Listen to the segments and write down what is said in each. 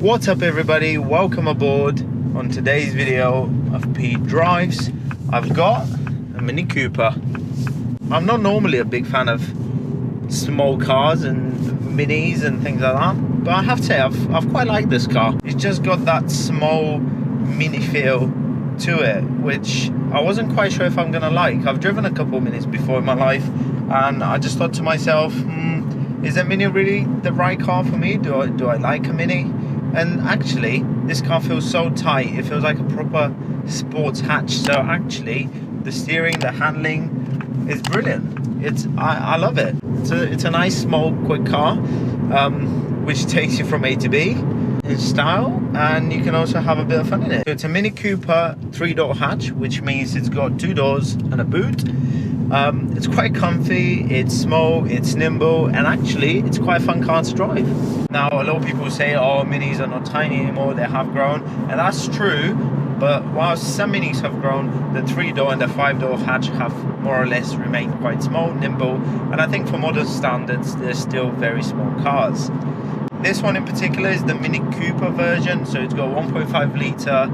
What's up everybody, welcome aboard. On today's video of Pete Drives, I've got a Mini Cooper. I'm not normally a big fan of small cars and minis and things like that, but I have to say I've quite liked this car. It's just got that small mini feel to it, which I wasn't quite sure if I'm gonna like. I've driven a couple minis before in my life and I just thought to myself, is a Mini really the right car for me? Do I like a Mini? And actually, this car feels so tight. It feels like a proper sports hatch. So actually, the steering, the handling is brilliant. I love it. It's a nice, small, quick car, which takes you from A to B in style, and you can also have a bit of fun in it. So it's a Mini Cooper 3-door hatch, which means it's got 2 doors and a boot. It's quite comfy, it's small, it's nimble, and actually it's quite a fun car to drive. Now a lot of people say, oh, minis are not tiny anymore, they have grown, and that's true, but whilst some minis have grown, the 3-door and the 5-door hatch have more or less remained quite small, nimble, and I think for modern standards they're still very small cars. This one in particular is the Mini Cooper version, so it's got a 1.5 litre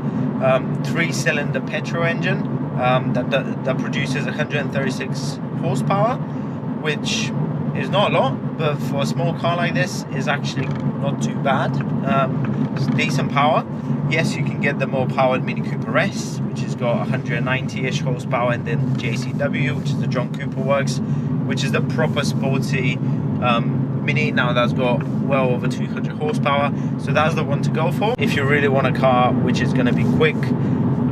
3-cylinder petrol engine that produces 136 horsepower, which is not a lot, but for a small car like this is actually not too bad. It's decent power. Yes, you can get the more powered Mini Cooper S, which has got 190-ish horsepower, and then JCW, which is the John Cooper Works, which is the proper sporty Mini. Now that's got well over 200 horsepower, so that's the one to go for if you really want a car which is going to be quick,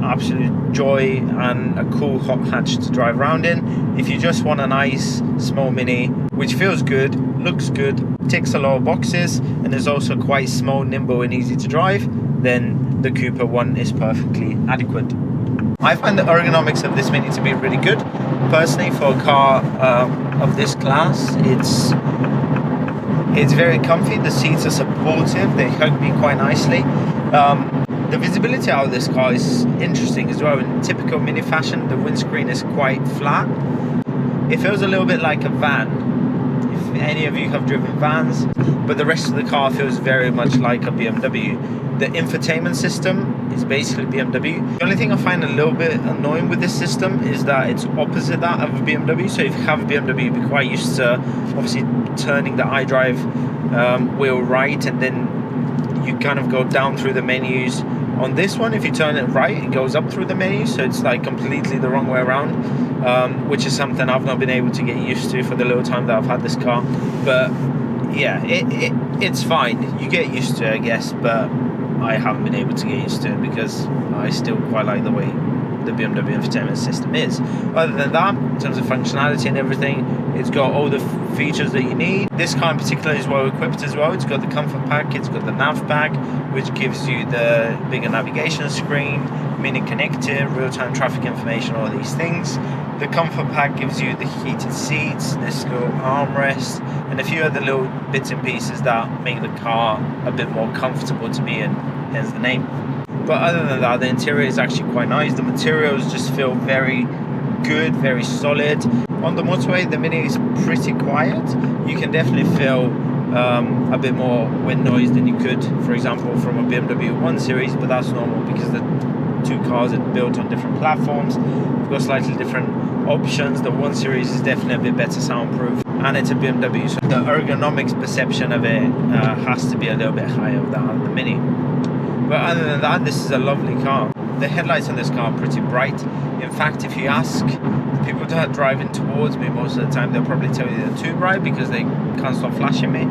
absolute joy, and a cool hot hatch to drive around in. If you just want a nice small Mini which feels good, looks good, ticks a lot of boxes, and is also quite small, nimble, and easy to drive, then the Cooper one is perfectly adequate. I find the ergonomics of this Mini to be really good. Personally, for a car of this class, it's very comfy. The seats are supportive, they hug me quite nicely. The visibility out of this car is interesting as well. In typical Mini fashion, the windscreen is quite flat. It feels a little bit like a van, if any of you have driven vans, but the rest of the car feels very much like a BMW. The infotainment system is basically BMW. The only thing I find a little bit annoying with this system is that it's opposite that of a BMW. So if you have a BMW, you'll be quite used to obviously turning the iDrive wheel right, and then you kind of go down through the menus. On this one, if you turn it right, it goes up through the menus, so it's like completely the wrong way around, which is something I've not been able to get used to for the little time that I've had this car. But yeah, it's fine. You get used to it, I guess, but I haven't been able to get used to it because I still quite like the way the BMW infotainment system is. Other than that, in terms of functionality and everything, it's got all the features that you need. This car in particular is well equipped as well. It's got the comfort pack, it's got the nav bag, which gives you the bigger navigation screen, mini connector, real-time traffic information, all these things. The comfort pack gives you the heated seats, this little armrest, and a few other little bits and pieces that make the car a bit more comfortable to be in, hence the name. But other than that, the interior is actually quite nice. The materials just feel very good, very solid. On the motorway, the Mini is pretty quiet. You can definitely feel a bit more wind noise than you could, for example, from a BMW 1 Series, but that's normal because the two cars are built on different platforms. We've got slightly different options. The 1 Series is definitely a bit better soundproof, and it's a BMW, so the ergonomics perception of it has to be a little bit higher than the Mini. But other than that, this is a lovely car. The headlights on this car are pretty bright. In fact, if you ask the people that are driving towards me most of the time, they'll probably tell you they're too bright because they can't stop flashing me,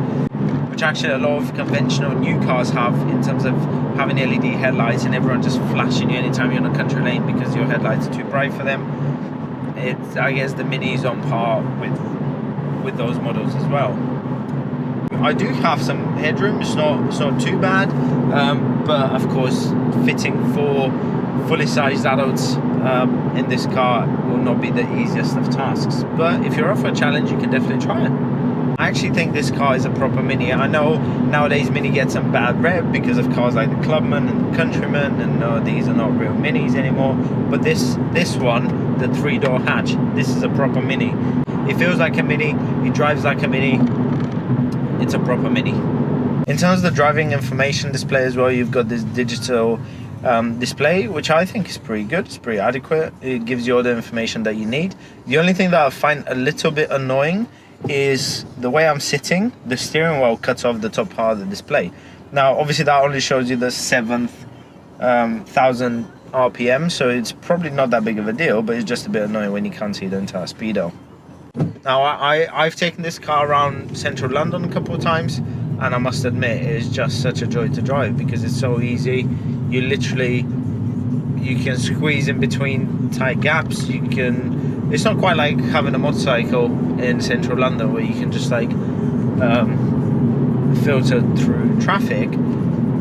which actually a lot of conventional new cars have, in terms of having LED headlights and everyone just flashing you anytime you're on a country lane because your headlights are too bright for them. I guess the Mini is on par with those models as well. I do have some headroom, it's not too bad, but of course fitting for fully sized adults in this car will not be the easiest of tasks, but if you're up for a challenge, you can definitely try it. I actually think this car is a proper Mini. I know nowadays Mini gets some bad rep because of cars like the Clubman and the Countryman, and these are not real Minis anymore, but this one, the 3-door hatch, this is a proper Mini. It feels like a Mini, it drives like a Mini, it's a proper Mini. In terms of the driving information display as well, you've got this digital display, which I think is pretty good. It's pretty adequate. It gives you all the information that you need. The only thing that I find a little bit annoying is the way I'm sitting. The steering wheel cuts off the top part of the display. Now obviously that only shows you the 7,000 RPM, so it's probably not that big of a deal, but it's just a bit annoying when you can't see the entire speedo. Now I've taken this car around central London a couple of times, and I must admit it's just such a joy to drive because it's so easy. You can squeeze in between tight gaps. It's not quite like having a motorcycle in central London where you can just like filter through traffic,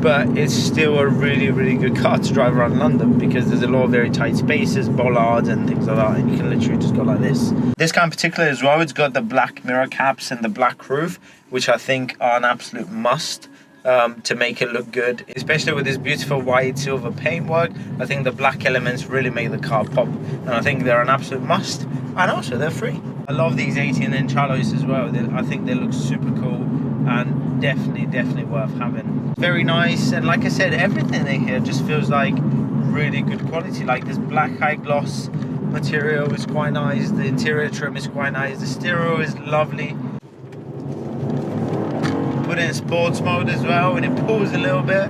but it's still a really good car to drive around London because there's a lot of very tight spaces, bollards and things like that, and you can literally just go like this. This car in particular as well, it's got the black mirror caps and the black roof, which I think are an absolute must to make it look good, especially with this beautiful white silver paintwork. I think the black elements really make the car pop, and I think they're an absolute must, and also they're free. I love these 18-inch alloys as well. I think they look super cool and definitely worth having. Very nice, and like I said, everything in here just feels like really good quality. Like this black high gloss material is quite nice, the interior trim is quite nice, the stereo is lovely. Put it in sports mode as well, and it pulls a little bit.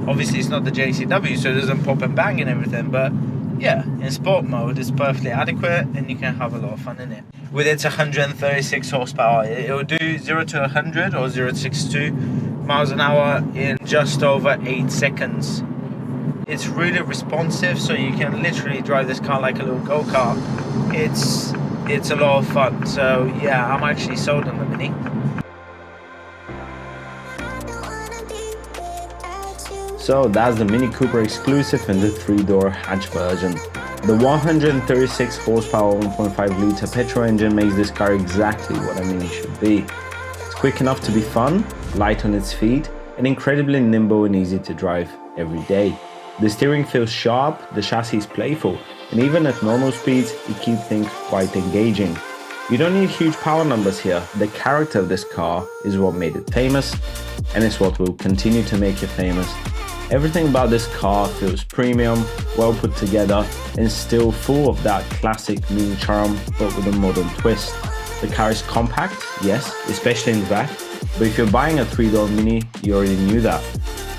Obviously it's not the JCW, so it doesn't pop and bang and everything, but yeah, in sport mode it's perfectly adequate and you can have a lot of fun in it. With its 136 horsepower, it will do 0 to 100 or 0 to 62 miles an hour in just over 8 seconds. It's really responsive, so you can literally drive this car like a little go-kart. It's a lot of fun, so yeah, I'm actually sold on the Mini. So that's the Mini Cooper exclusive in the 3-door hatch version. The 136 horsepower 1.5 litre petrol engine makes this car exactly what a Mini should be. It's quick enough to be fun, light on its feet, and incredibly nimble and easy to drive every day. The steering feels sharp, the chassis is playful, and even at normal speeds, it keeps things quite engaging. You don't need huge power numbers here. The character of this car is what made it famous, and it's what will continue to make it famous. Everything about this car feels premium, well put together, and still full of that classic Mini charm, but with a modern twist. The car is compact, yes, especially in the back, but if you're buying a 3-door Mini, you already knew that.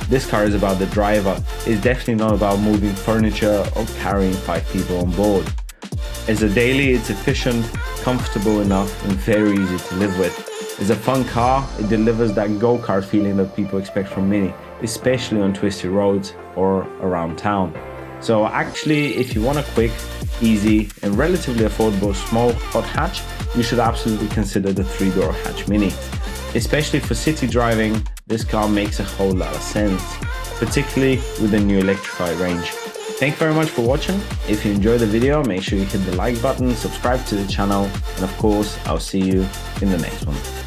This car is about the driver. It's definitely not about moving furniture or carrying 5 people on board. As a daily, it's efficient, comfortable enough, and very easy to live with. It's a fun car. It delivers that go-kart feeling that people expect from Mini, especially on twisty roads or around town. So actually, if you want a quick, easy, and relatively affordable small hot hatch, you should absolutely consider the 3-door hatch Mini. Especially for city driving, this car makes a whole lot of sense, particularly with the new electrified range. Thank you very much for watching. If you enjoyed the video, make sure you hit the like button, subscribe to the channel, and of course, I'll see you in the next one.